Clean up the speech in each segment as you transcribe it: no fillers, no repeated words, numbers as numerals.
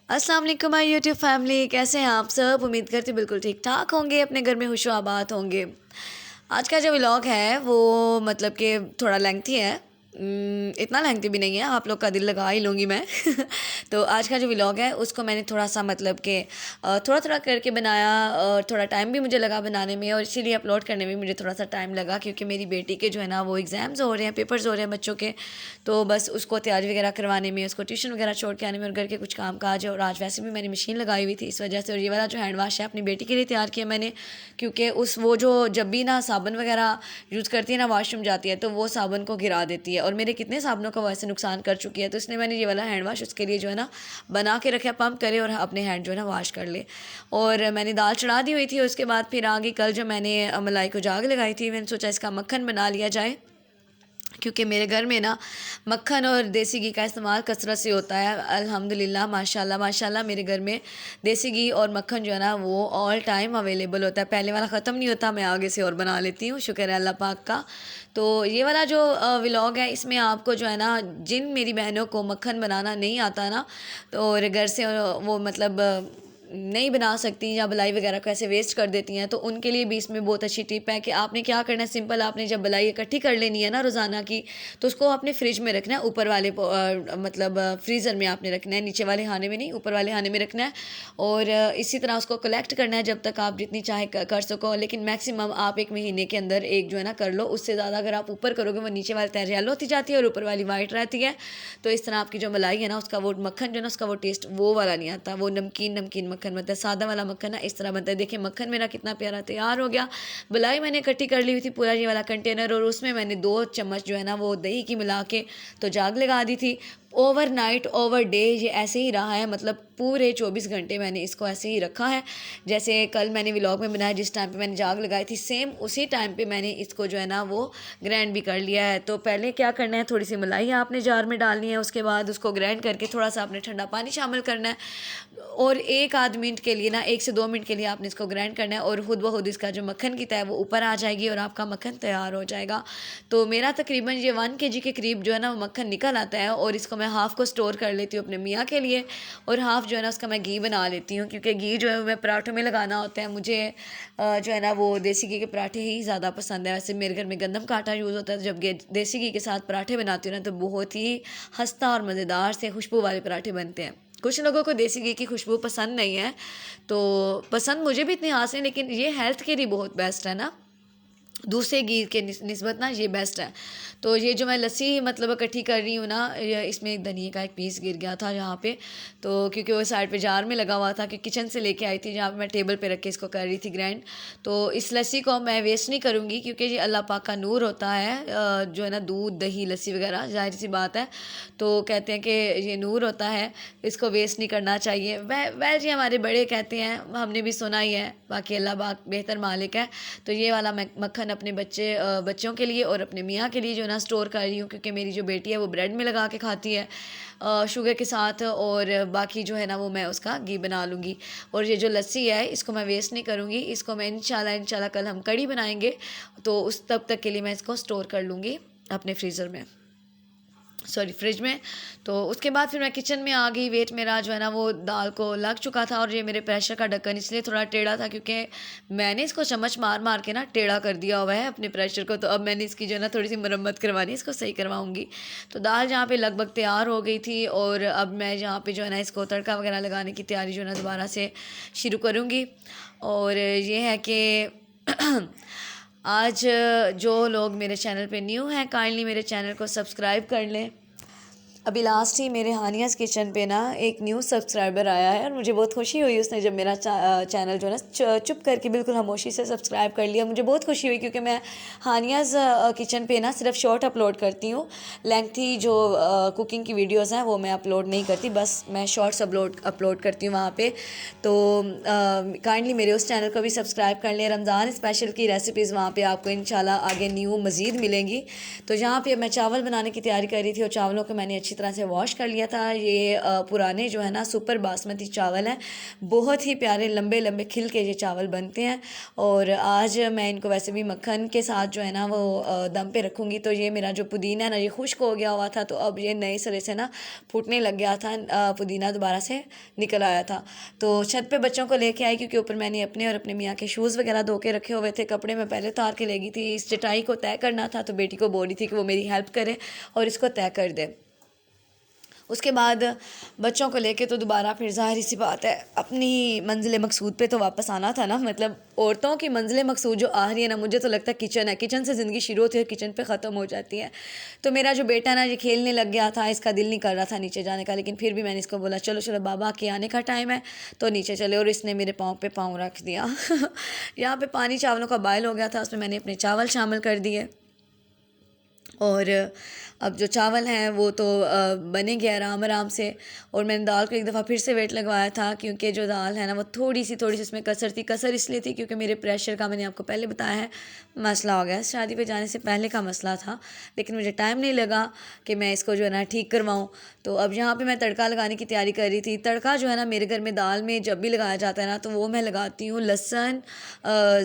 अस्सलाम वालेकुम my YouTube family, कैसे हैं आप सब। उम्मीद करती हूँ बिल्कुल ठीक ठाक होंगे, अपने घर में खुशो आबाद होंगे। आज का जो व्लॉग है वो मतलब कि थोड़ा लेंथी है। इतना लेंथी भी नहीं है, आप लोग का दिल लगा ही लूँगी मैं। तो आज का जो व्लॉग है उसको मैंने थोड़ा सा मतलब कि थोड़ा थोड़ा करके बनाया और थोड़ा टाइम भी मुझे लगा बनाने में, और इसीलिए अपलोड करने में मुझे थोड़ा सा टाइम लगा क्योंकि मेरी बेटी के जो है ना वो एग्ज़ाम्स हो रहे हैं, पेपर्स हो रहे हैं बच्चों के। तो बस उसको तैयारी वगैरह करवाने में, उसको ट्यूशन वगैरह छोड़ के आने में और घर के कुछ काम काज है। और आज वैसे भी मैंने मशीन लगाई हुई थी इस वजह से। और ये वाला जो हैंड वाश है अपनी बेटी के लिए तैयार किया मैंने, क्योंकि उस वो जो जब भी ना साबुन वगैरह यूज़ करती है ना, वॉशरूम जाती है तो वो साबुन को गिरा देती है और मेरे कितने साबुनों का वैसे नुकसान कर चुकी है। तो इसलिए मैंने ये वाला हैंड वाश उसके लिए जो है ना बना के रखा, पंप करे और अपने हैंड जो है ना वॉश कर ले। और मैंने दाल चढ़ा दी हुई थी। उसके बाद फिर आगे कल जो मैंने मलाई को जाग लगाई थी, मैंने सोचा इसका मक्खन बना लिया जाए, क्योंकि मेरे घर में ना मक्खन और देसी घी का इस्तेमाल कसरत से होता है। अल्हम्दुलिल्लाह माशाल्लाह माशाल्लाह मेरे घर में देसी घी और मक्खन जो है ना वो ऑल टाइम अवेलेबल होता है। पहले वाला ख़त्म नहीं होता, मैं आगे से और बना लेती हूँ, शुक्र है अल्लाह पाक का। तो ये वाला जो व्लॉग है इसमें आपको जो है ना, जिन मेरी बहनों को मक्खन बनाना नहीं आता ना, तो और घर से वो मतलब नहीं बना सकती या बलाई वगैरह को ऐसे वेस्ट कर देती हैं, तो उनके लिए भी इसमें बहुत अच्छी टिप है कि आपने क्या करना है। सिंपल, आपने जब बलाई इकट्ठी कर लेनी है ना रोज़ाना की, तो उसको आपने फ्रिज में रखना है, ऊपर वाले मतलब फ्रीज़र में आपने रखना है, नीचे वाले खाने में नहीं, ऊपर वाले खाने में रखना है। और इसी तरह उसको कलेक्ट करना है जब तक आप जितनी चाहे कर सको, लेकिन मैक्सिमम आप 1 महीने के अंदर एक जो है ना कर लो। उससे ज़्यादा अगर आप ऊपर करोगे वो नीचे वाली तैर येलो होती जाती है और ऊपर वाली वाइट रहती है। तो इस तरह आपकी जो मलाई है ना उसका वो मक्खन जो है ना उसका वो टेस्ट वो वाला नहीं आता, वो नमकीन नमकीन मक्खन बनता है। सादा वाला मक्खन ना इस तरह बनता है। देखिए मक्खन मेरा कितना प्यारा तैयार हो गया। मलाई मैंने इकट्ठी कर ली हुई थी पूरा ये वाला कंटेनर, और उसमें मैंने 2 चम्मच जो है ना वो दही की मिला के तो जाग लगा दी थी। ओवरनाइट ओवर डे ये ऐसे ही रहा है, मतलब पूरे 24 घंटे मैंने इसको ऐसे ही रखा है। जैसे कल मैंने व्लॉग में बनाया, जिस टाइम पे मैंने जाग लगाई थी सेम उसी टाइम पे मैंने इसको जो है ना वो ग्राइंड भी कर लिया है। तो पहले क्या करना है, थोड़ी सी मलाई आपने जार में डालनी है, उसके बाद उसको ग्राइंड करके थोड़ा सा आपने ठंडा पानी शामिल करना है, और 1 आध मिनट के लिए ना 1 से 2 मिनट के लिए आपने इसको ग्राइंड करना है, और खुद ब खुद इसका जो मक्खन की तय वो ऊपर आ जाएगी और आपका मक्खन तैयार हो जाएगा। तो मेरा तकरीबन ये 1 kg के करीब जो है ना वो मक्खन निकल आता है, और इसको मैं हाफ़ को स्टोर कर लेती हूँ अपने मियाँ के लिए, और हाफ़ जो है ना उसका मैं घी बना लेती हूँ, क्योंकि घी जो है मैं पराठों में लगाना होता है। मुझे जो है ना वो देसी घी के पराठे ही ज़्यादा पसंद है। वैसे मेरे घर में गंदम का आटा यूज़ होता है, जब देसी घी के साथ पराठे बनाती हूँ ना तो बहुत ही खस्ता और मज़ेदार से खुशबू वाले पराठे बनते हैं। कुछ लोगों को देसी घी की खुशबू पसंद नहीं है, तो पसंद मुझे भी इतनी खास है, लेकिन ये हेल्थ के लिए बहुत बेस्ट है ना, दूसरे घी के निस्बत ना ये बेस्ट है। तो ये जो मैं लस्सी मतलब इकट्ठी कर रही हूँ ना, इसमें एक धनिए का एक पीस गिर गया था यहाँ पे, तो क्योंकि वो साइड पे जार में लगा हुआ था कि किचन से लेके आई थी, जहाँ पे मैं टेबल पे रख के इसको कर रही थी ग्राइंड। तो इस लस्सी को मैं वेस्ट नहीं करूँगी, क्योंकि ये अल्लाह पाक का नूर होता है, जो है ना दूध दही लस्सी वगैरह, जाहिर सी बात है। तो कहते हैं कि ये नूर होता है, इसको वेस्ट नहीं करना चाहिए। वह जी हमारे बड़े कहते हैं, हमने भी सुना ही है, बाकी अल्लाह पाक बेहतर मालिक है। तो ये वाला मैं मक्खन अपने बच्चों के लिए और अपने मियाँ के लिए जो है ना स्टोर कर रही हूँ, क्योंकि मेरी जो बेटी है वो ब्रेड में लगा के खाती है शुगर के साथ, और बाकी जो है ना वो मैं उसका घी बना लूँगी। और ये जो लस्सी है इसको मैं वेस्ट नहीं करूँगी, इसको मैं इंशाल्लाह कल हम कड़ी बनाएंगे, तो उस तब तक के लिए मैं इसको स्टोर कर लूँगी अपने फ्रीज़र में, सॉरी फ्रिज में। तो उसके बाद फिर मैं किचन में आ गई। वेट मेरा जो है ना वो दाल को लग चुका था, और ये मेरे प्रेशर का ढक्कन इसलिए थोड़ा टेढ़ा था क्योंकि मैंने इसको चम्मच मार मार के ना टेढ़ा कर दिया हुआ है अपने प्रेशर को। तो अब मैंने इसकी जो है ना थोड़ी सी मरम्मत करवानी है, इसको सही करवाऊँगी। तो दाल जहाँ पे लगभग तैयार हो गई थी, और अब मैं यहाँ पे जो है ना इसको तड़का वगैरह लगाने की तैयारी जो है ना दोबारा से शुरू करूँगी। और ये है कि आज जो लोग मेरे चैनल पे न्यू हैं काइंडली मेरे चैनल को सब्सक्राइब कर लें। अभी लास्ट ही मेरे हानियाज़ किचन पे ना एक न्यू सब्सक्राइबर आया है, और मुझे बहुत खुशी हुई उसने जब मेरा चैनल जो है ना चुप करके बिल्कुल खामोशी से सब्सक्राइब कर लिया। मुझे बहुत खुशी हुई, क्योंकि मैं हानियाज़ किचन पे ना सिर्फ शॉर्ट अपलोड करती हूँ, लेंथी जो कुकिंग की वीडियोज़ हैं वो मैं अपलोड नहीं करती, बस मैं शॉर्ट्स अपलोड करती हूँ वहाँ पे। तो काइंडली मेरे उस चैनल को भी सब्सक्राइब कर लें। रमज़ान स्पेशल की रेसिपीज़ वहाँ पे आपको इंशाल्लाह आगे न्यू मज़ीद मिलेंगी। तो यहाँ पे मैं चावल बनाने की तैयारी कर रही थी, और चावलों को मैंने अच्छी तरह से वॉश कर लिया था। ये पुराने जो है ना सुपर बासमती चावल हैं, बहुत ही प्यारे लंबे लंबे खिल के ये चावल बनते हैं। और आज मैं इनको वैसे भी मक्खन के साथ जो है ना वो दम पे रखूँगी। तो ये मेरा जो पुदीना है ना ये खुश्क हो गया हुआ था, तो अब ये नए सिरे से ना फूटने लग गया था, पुदीना दोबारा से निकल आया था। तो छत पे बच्चों को लेके आई, क्योंकि ऊपर मैंने अपने और अपने मियाँ के शूज़ वगैरह धो के रखे हुए थे। कपड़े में पहले उतार के ले गई थी, इस चटाई को तय करना था, तो बेटी को बोली थी कि वो मेरी हेल्प करे और इसको तय कर दे। उसके बाद बच्चों को लेके तो दोबारा फिर ज़ाहिर सी बात है अपनी मंजिल मकसूद पे तो वापस आना था ना। मतलब औरतों की मंजिल मकसूद जो आ रही है ना, मुझे तो लगता है किचन है, किचन से ज़िंदगी शुरू होती है, किचन पे ख़त्म हो जाती है। तो मेरा जो बेटा ना ये खेलने लग गया था, इसका दिल नहीं कर रहा था नीचे जाने का, लेकिन फिर भी मैंने इसको बोला चलो चलो बाबा के आने का टाइम है तो नीचे चले, और इसने मेरे पाँव पे पाँव रख दिया। यहाँ पे पानी चावलों का बॉयल हो गया था, उसमें मैंने अपने चावल शामिल कर दिए, और अब जो चावल हैं वो तो बनेंगे आराम आराम से। और मैंने दाल को एक दफ़ा फिर से वेट लगवाया था, क्योंकि जो दाल है ना वो थोड़ी सी उसमें कसर थी। कसर इसलिए थी क्योंकि मेरे प्रेशर का, मैंने आपको पहले बताया है, मसला हो गया। शादी पे जाने से पहले का मसला था, लेकिन मुझे टाइम नहीं लगा कि मैं इसको जो है ना ठीक करवाऊँ। तो अब यहाँ पर मैं तड़का लगाने की तैयारी कर रही थी। तड़का जो है ना मेरे घर में दाल में जब भी लगाया जाता है ना, तो वो मैं लगाती हूँ लहसुन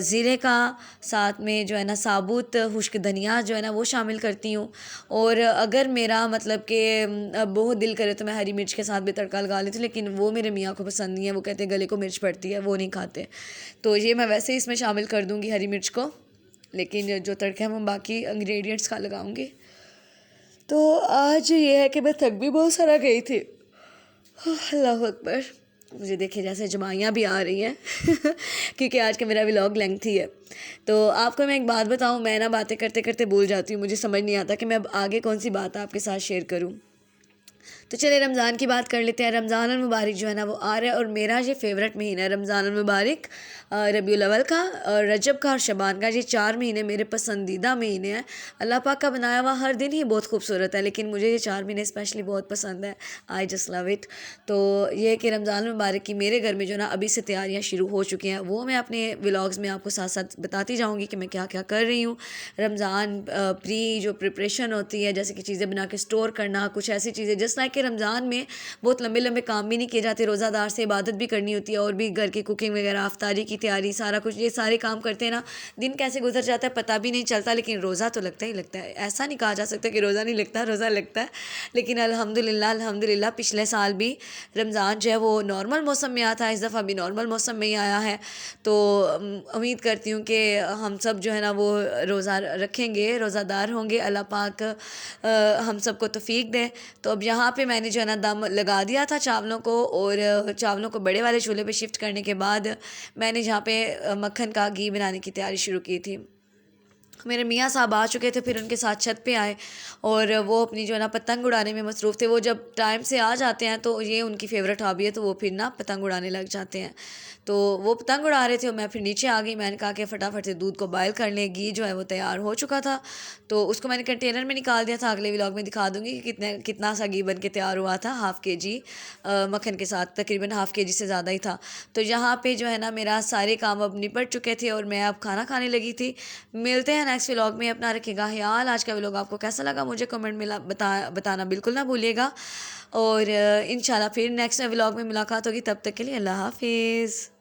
ज़ीरे का, साथ में जो है ना साबुत खुश्क धनिया जो है ना वो शामिल करती हूँ। और अगर मेरा मतलब कि बहुत दिल करे तो मैं हरी मिर्च के साथ भी तड़का लगा लेती हूँ, लेकिन वो मेरे मियाँ को पसंद नहीं है, वो कहते हैं गले को मिर्च पड़ती है, वो नहीं खाते। तो ये मैं वैसे ही इसमें शामिल कर दूँगी हरी मिर्च को, लेकिन जो तड़का है वो बाकी इंग्रेडिएंट्स का लगाऊँगी। तो आज ये है कि मैं थक भी बहुत सारा गई थी। अल्लाह अकबर, मुझे देखे जैसे जमाइयाँ भी आ रही हैं क्योंकि आज का मेरा व्लॉग लेंथी है। तो आपको मैं एक बात बताऊँ, मैं ना बातें करते करते भूल जाती हूँ, मुझे समझ नहीं आता कि मैं अब आगे कौन सी बात आपके साथ शेयर करूँ। तो चलिए रमज़ान की बात कर लेते हैं। रमज़ान अल मुबारक जो है ना वो आ रहा है, और मेरा ये फ़ेवरेट महीना है रमज़ान अल मुबारक, रबीउल अव्वल का और रजब का और शबान का। ये 4 महीने मेरे पसंदीदा महीने हैं। अल्लाह पाक का बनाया हुआ हर दिन ही बहुत खूबसूरत है, लेकिन मुझे ये 4 महीने स्पेशली बहुत पसंद है। I just love it. तो ये है कि रमज़ान मुबारक की मेरे घर में जो ना अभी से तैयारियाँ शुरू हो चुकी हैं, वो मैं अपने व्लॉग्स में आपको साथ साथ बताती जाऊँगी कि मैं क्या क्या कर रही हूँ। रमज़ान प्री जो प्रिपरेशन होती है, जैसे कि चीज़ें बना के स्टोर करना, कुछ ऐसी चीज़ें जिस लाइक कि रमज़ान में बहुत लंबे लंबे काम भी नहीं किए जाते, रोज़ादार से इबादत भी करनी होती है, और भी घर की कुकिंग वगैरह, अफ्तारी की तैयारी, सारा कुछ ये सारे काम करते हैं ना, दिन कैसे गुजर जाता है पता भी नहीं चलता। लेकिन रोज़ा तो लगता ही लगता है, ऐसा नहीं कहा जा सकता कि रोज़ा नहीं लगता, रोज़ा लगता है। लेकिन अल्हम्दुलिल्लाह अल्हम्दुलिल्लाह पिछले साल भी रमज़ान जो है वो नॉर्मल मौसम में आया था, इस दफ़ा भी नॉर्मल मौसम में ही आया है। तो उम्मीद करती हूँ कि हम सब जो है ना वो रोज़ा रखेंगे, रोज़ादार होंगे, अल्लाह पाक हम सबको तौफीक दे। तो अब यहाँ पे मैंने जो है ना दम लगा दिया था चावलों को, और चावलों को बड़े वाले चूल्हे पे शिफ्ट करने के बाद मैंने जहाँ पे मक्खन का घी बनाने की तैयारी शुरू की थी। मेरे मियाँ साहब आ चुके थे, फिर उनके साथ छत पे आए, और वो अपनी जो है ना पतंग उड़ाने में मसरूफ़ थे। वो जब टाइम से आ जाते हैं तो ये उनकी फ़ेवरेट हॉबी है, तो वो फिर ना पतंग उड़ाने लग जाते हैं। तो वो पतंग उड़ा रहे थे और मैं फिर नीचे आ गई। मैंने कहा कि फटाफट से दूध को बॉयल कर लें। घी जो है वो तैयार हो चुका था, तो उसको मैंने कंटेनर में निकाल दिया था। अगले व्लॉग में दिखा दूँगी कि कितना सा घी बन के तैयार हुआ था। हाफ़ KG मक्खन के साथ, तकरीबन हाफ़ KG से ज़्यादा ही था। तो यहाँ पे जो है ना मेरा सारे काम अब निपट चुके थे, और मैं अब खाना खाने लगी थी। मिलते हैं नेक्स्ट व्लॉग में, अपना रखिएगा ख्याल। आज का व्लॉग आपको कैसा लगा मुझे कमेंट में बताना बिल्कुल ना भूलिएगा, और इंशाल्लाह फिर नेक्स्ट व्लॉग में मुलाकात होगी। तब तक के लिए अल्लाह हाफिज़।